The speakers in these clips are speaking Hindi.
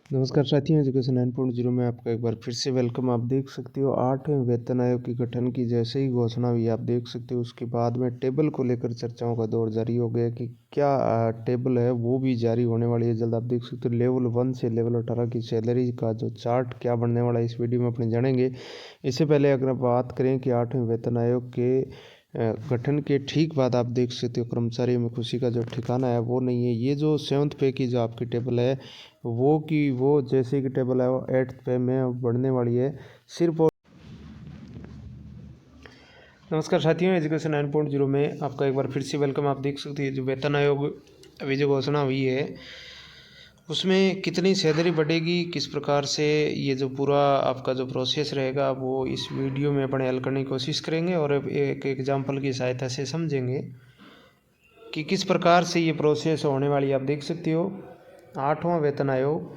नमस्कार साथियों, एजुकेशन 9.0 में आपका एक बार फिर से वेलकम। आप देख सकते हो 8वें वेतन आयोग के गठन की जैसे ही घोषणा हुई, आप देख सकते हो उसके बाद में टेबल को लेकर चर्चाओं का दौर जारी हो गया कि क्या टेबल है वो भी जारी होने वाली है जल्द। आप देख सकते हो लेवल 1 से लेवल 18 की सैलरी का जो चार्ट क्या बनने वाला है इस वीडियो में अपने जानेंगे। इससे पहले अगर बात करें कि 8वें वेतन आयोग के गठन के ठीक बाद आप देख सकते हो कर्मचारियों में खुशी का जो ठिकाना है वो नहीं है। ये जो 7th पे की जो आपकी टेबल है वो जैसे कि टेबल है वो 8th पे में अब बढ़ने वाली है सिर्फ और। नमस्कार साथियों, एजुकेशन 9.0 में आपका एक बार फिर से वेलकम। आप देख सकते हैं जो वेतन आयोग अभी जो घोषणा हुई है उसमें कितनी सैलरी बढ़ेगी, किस प्रकार से ये जो पूरा आपका जो प्रोसेस रहेगा वो इस वीडियो में अपने हल करने की कोशिश करेंगे और एक एग्जाम्पल की सहायता से समझेंगे कि किस प्रकार से ये प्रोसेस होने वाली है। आप देख सकते हो 8वां वेतन आयोग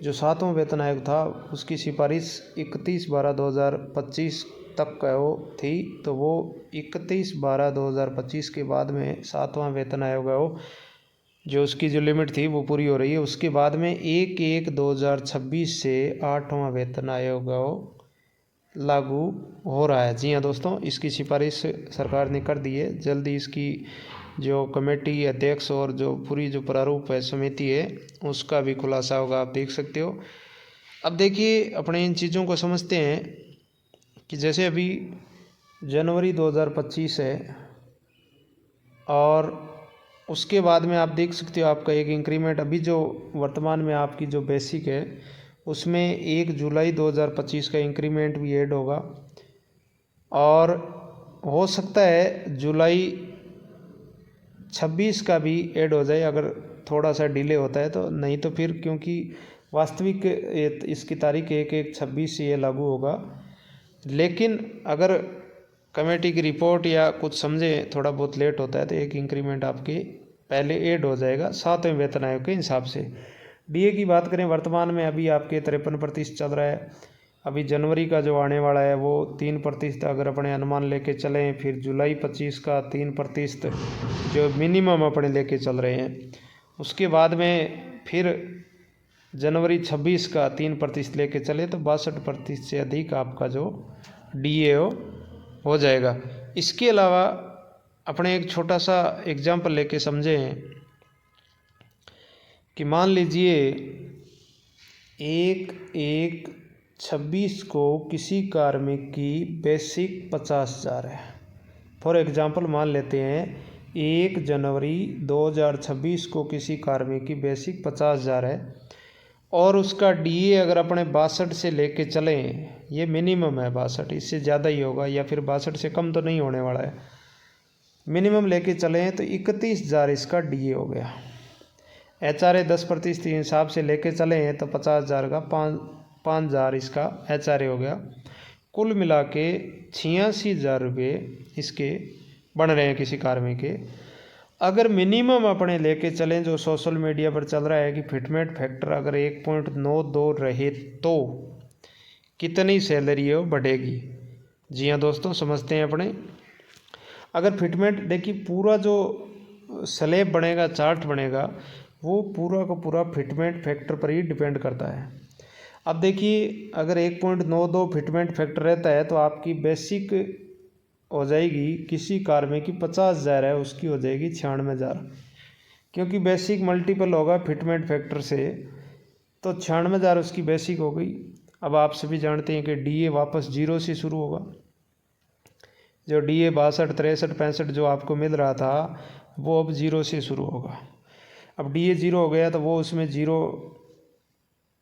जो 7वां वेतन आयोग था उसकी सिफारिश 31/12/2025 तक का वो थी, तो वो 31/12/2025 के बाद में 7वां वेतन आयोग है वो जो उसकी जो लिमिट थी वो पूरी हो रही है। उसके बाद में 1/1/2026 से 8वां वेतन आयोग वो लागू हो रहा है। जी हाँ दोस्तों, इसकी सिफारिश सरकार ने कर दी है। जल्दी इसकी जो कमेटी अध्यक्ष और जो पूरी जो प्रारूप है समिति है उसका भी खुलासा होगा, आप देख सकते हो। अब देखिए अपने इन चीज़ों को समझते हैं कि जैसे अभी जनवरी 2025 है और उसके बाद में आप देख सकते हो आपका एक इंक्रीमेंट अभी जो वर्तमान में आपकी जो बेसिक है उसमें 1 जुलाई 2025 का इंक्रीमेंट भी ऐड होगा और हो सकता है जुलाई 26 का भी ऐड हो जाए अगर थोड़ा सा डिले होता है तो। नहीं तो फिर क्योंकि वास्तविक इसकी तारीख 1/1/26 से ये लागू होगा, लेकिन अगर कमेटी की रिपोर्ट या कुछ समझे थोड़ा बहुत लेट होता है तो एक इंक्रीमेंट आपके पहले ऐड हो जाएगा 7वें वेतन आयोग के हिसाब से। डीए की बात करें वर्तमान में अभी आपके 53% चल रहा है। अभी जनवरी का जो आने वाला है वो 3% अगर अपने अनुमान लेके चलें, फिर जुलाई 25 का 3% जो मिनिमम अपने लेके चल रहे हैं। उसके बाद में फिर जनवरी 26 का 3% लेके चले तो 62% से अधिक आपका जो डीए हो जाएगा। इसके अलावा अपने एक छोटा सा एग्जाम्पल लेके समझें कि मान लीजिए 1/1/26 को किसी कार्मिक की बेसिक 50,000 है। फॉर एग्जाम्पल मान लेते हैं 1 जनवरी 2026 को किसी कार्मिक की बेसिक 50,000 है और उसका डीए अगर अपने 62 से लेके चलें, ये मिनिमम है 62, इससे ज़्यादा ही होगा या फिर 62 से कम तो नहीं होने वाला है, मिनिमम लेके चलें तो 31,000 इसका डीए हो गया। HRA 10% के हिसाब से लेके चले हैं तो 50,000 का 5,000 इसका HRA हो गया। कुल मिला के 86,000 रुपये इसके बन रहे हैं किसी कार्मिक के। अगर मिनिमम अपने लेके चलें जो सोशल मीडिया पर चल रहा है कि फिटमेंट फैक्टर अगर 1.92 रहे तो कितनी सैलरी है वो बढ़ेगी। जी हाँ दोस्तों, समझते हैं अपने। अगर फिटमेंट देखिए पूरा जो स्लैब बनेगा, चार्ट बनेगा, वो पूरा का पूरा फिटमेंट फैक्टर पर ही डिपेंड करता है। अब देखिए अगर 1.92 फिटमेंट फैक्टर रहता है तो आपकी बेसिक हो जाएगी किसी कार्मिक की 50,000 है उसकी हो जाएगी 96,000, क्योंकि बेसिक मल्टीपल होगा फिटमेंट फैक्टर से, तो 96,000 उसकी बेसिक हो गई। अब आप सभी जानते हैं कि डीए वापस 0 से शुरू होगा। जो डीए 62, 63, 65 जो आपको मिल रहा था वो अब 0 से शुरू होगा। अब डीए 0 हो गया तो वो उसमें 0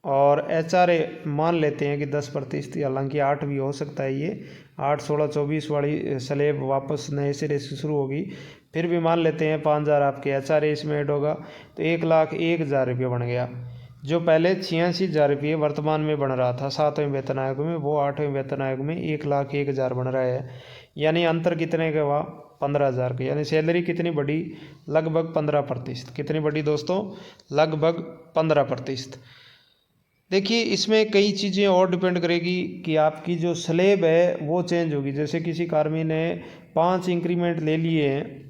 और HRA मान लेते हैं कि 10%, हालांकि 8 भी हो सकता है। ये 8, 16, 24 वाली स्लैब वापस नए सिरे से शुरू होगी। फिर भी मान लेते हैं 5,000 आपके HRA इसमें ऐड होगा तो 1,01,000 रुपये बन गया। जो पहले 86,000 रुपये वर्तमान में बन रहा था 7वें वेतन आयोग में, वो 8वें वेतन आयोग में 1,01,000 बन रहा है। यानी अंतर कितने का हुआ? 15,000 का। यानी सैलरी कितनी बढ़ी? लगभग 15%। कितनी बढ़ी दोस्तों? लगभग 15%। देखिए इसमें कई चीज़ें और डिपेंड करेगी कि आपकी जो स्लैब है वो चेंज होगी। जैसे किसी कार्मिक ने 5 इंक्रीमेंट ले लिए हैं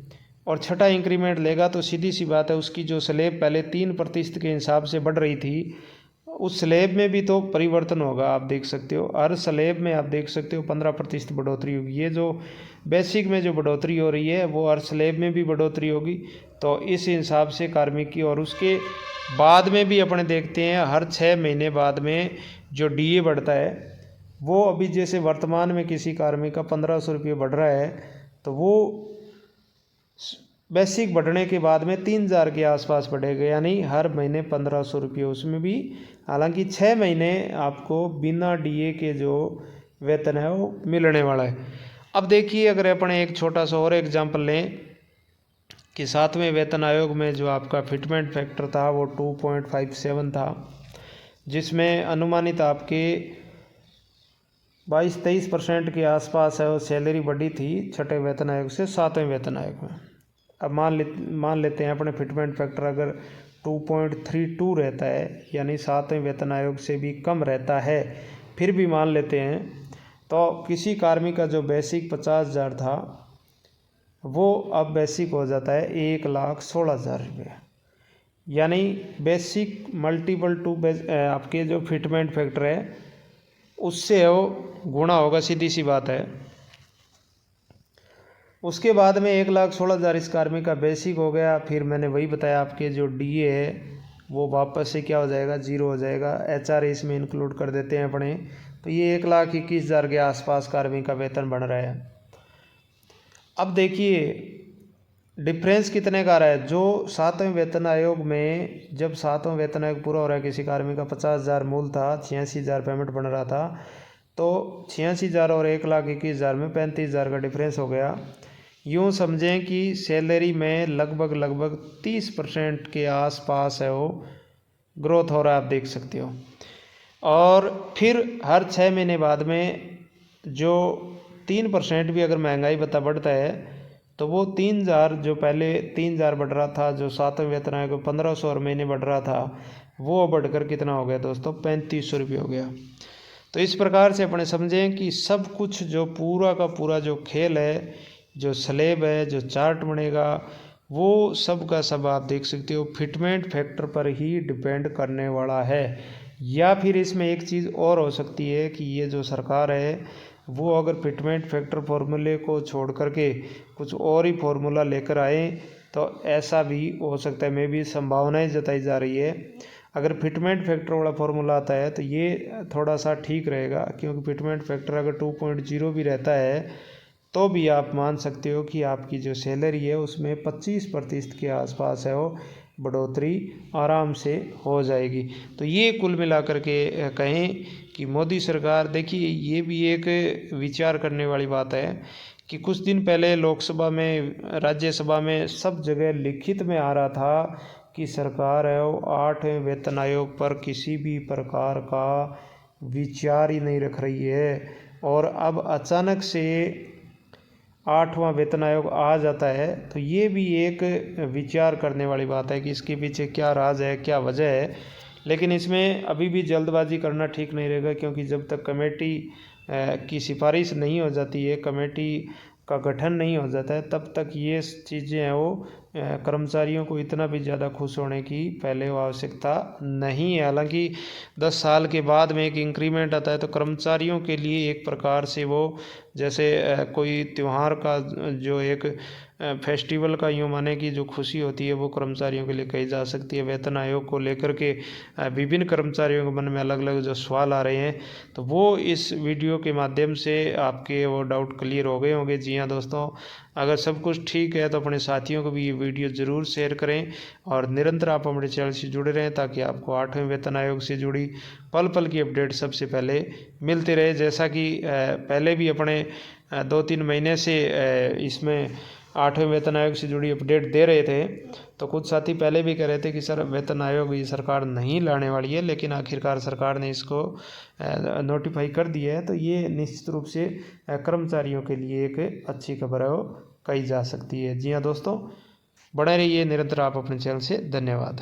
और छठा इंक्रीमेंट लेगा तो सीधी सी बात है उसकी जो स्लैब पहले 3% के हिसाब से बढ़ रही थी उस स्लैब में भी तो परिवर्तन होगा। आप देख सकते हो हर स्लैब में आप देख सकते हो 15% बढ़ोतरी होगी। ये जो बेसिक में जो बढ़ोतरी हो रही है वो हर स्लैब में भी बढ़ोतरी होगी। तो इस हिसाब से कार्मिक की, और उसके बाद में भी अपने देखते हैं हर 6 महीने बाद में जो डीए बढ़ता है वो अभी जैसे वर्तमान में किसी कार्मिक का 1500 रुपये बढ़ रहा है, तो वो बेसिक बढ़ने के बाद में 3000 के आसपास बढ़ेगा, यानी हर महीने 1500 रुपये उसमें भी। हालांकि 6 महीने आपको बिना डीए के जो वेतन है वो मिलने वाला है। अब देखिए अगर अपने एक छोटा सा और एग्जांपल लें कि 7वें वेतन आयोग में जो आपका फिटमेंट फैक्टर था वो 2.57 था, जिसमें अनुमानित आपके 22-23% के आसपास है वो सैलरी बढ़ी थी 6ठे वेतन आयोग से 7वें वेतन आयोग में। अब मान लेते हैं अपने फिटमेंट फैक्टर अगर 2.32 रहता है, यानी 7वें वेतन आयोग से भी कम रहता है, फिर भी मान लेते हैं, तो किसी कार्मिक का जो बेसिक 50,000 था वो अब बेसिक हो जाता है 1,16,000 रुपये, यानी बेसिक मल्टीपल टू आपके जो फिटमेंट फैक्टर है उससे वो गुणा होगा, सीधी सी बात है। उसके बाद में 1,16,000 इस कार्मिक का बेसिक हो गया। फिर मैंने वही बताया आपके जो डीए है वो वापस से क्या हो जाएगा, 0 हो जाएगा। एचआर इसमें इंक्लूड कर देते हैं अपने, तो ये 1,21,000 के आसपास कार्मिक का वेतन बन रहा है। अब देखिए डिफरेंस कितने का रहा है, जो 7वें वेतन आयोग में जब 7वां वेतन आयोग पूरा हो रहा है किसी कार्मिक का 50,000 मूल था, 86,000 पेमेंट बन रहा था, तो 86,000 और 1,21,000 में 35,000 का डिफरेंस हो गया। यूँ समझें कि सैलरी में लगभग 30% के आसपास है वो ग्रोथ हो रहा है, आप देख सकते हो। और फिर हर 6 महीने बाद में जो 3% भी अगर महंगाई भत्ता बढ़ता है तो वो 3,000 जो पहले 3,000 बढ़ रहा था, जो 7वें वेतन आयोग को 1,500 हर महीने बढ़ रहा था, वो बढ़कर कितना हो गया दोस्तों, 3,500 रुपये हो गया। तो इस प्रकार से अपने समझें कि सब कुछ जो पूरा का पूरा जो खेल है, जो स्लेब है, जो चार्ट बनेगा, वो सब का सब आप देख सकते हो फिटमेंट फैक्टर पर ही डिपेंड करने वाला है। या फिर इसमें एक चीज़ और हो सकती है कि ये जो सरकार है वो अगर फिटमेंट फैक्टर फॉर्मूले को छोड़ करके कुछ और ही फॉर्मूला लेकर आए तो ऐसा भी हो सकता है, में भी संभावनाएं जताई जा रही है। अगर फिटमेंट फैक्टर वाला फॉर्मूला आता है तो ये थोड़ा सा ठीक रहेगा, क्योंकि फिटमेंट फैक्टर अगर 2.0 भी रहता है तो भी आप मान सकते हो कि आपकी जो सैलरी है उसमें 25% के आसपास है वो बढ़ोतरी आराम से हो जाएगी। तो ये कुल मिलाकर के कहें कि मोदी सरकार, देखिए ये भी एक विचार करने वाली बात है कि कुछ दिन पहले लोकसभा में, राज्यसभा में सब जगह लिखित में आ रहा था कि सरकार है वो 8वें वेतन आयोग पर किसी भी प्रकार का विचार ही नहीं रख रही है। और अब अचानक से 8वां वेतन आयोग आ जाता है, तो ये भी एक विचार करने वाली बात है कि इसके पीछे क्या राज है, क्या वजह है। लेकिन इसमें अभी भी जल्दबाजी करना ठीक नहीं रहेगा, क्योंकि जब तक कमेटी की सिफारिश नहीं हो जाती है, कमेटी का गठन नहीं हो जाता है, तब तक ये चीज़ें हैं वो कर्मचारियों को इतना भी ज़्यादा खुश होने की पहले वो आवश्यकता नहीं है। हालांकि 10 साल के बाद में एक इंक्रीमेंट आता है तो कर्मचारियों के लिए एक प्रकार से वो जैसे कोई त्यौहार का जो एक फेस्टिवल का यूँ माने कि जो खुशी होती है वो कर्मचारियों के लिए कही जा सकती है। वेतन आयोग को लेकर के विभिन्न कर्मचारियों के मन में अलग अलग जो सवाल आ रहे हैं, तो वो इस वीडियो के माध्यम से आपके वो डाउट क्लियर हो गए होंगे। जी हाँ दोस्तों, अगर सब कुछ ठीक है तो अपने साथियों को भी ये वीडियो ज़रूर शेयर करें और निरंतर आप हमारे चैनल से जुड़े रहें, ताकि आपको 8वें वेतन आयोग से जुड़ी पल पल की अपडेट सबसे पहले मिलते रहे। जैसा कि पहले भी अपने 2-3 महीने से इसमें 8वें वेतन आयोग से जुड़ी अपडेट दे रहे थे, तो कुछ साथी पहले भी कह रहे थे कि सर वेतन आयोग ये सरकार नहीं लाने वाली है, लेकिन आखिरकार सरकार ने इसको नोटिफाई कर दिया है। तो ये निश्चित रूप से कर्मचारियों के लिए एक अच्छी खबर है वो कही जा सकती है। जी हाँ दोस्तों, बने रहिए निरंतर आप अपने चैनल से। धन्यवाद।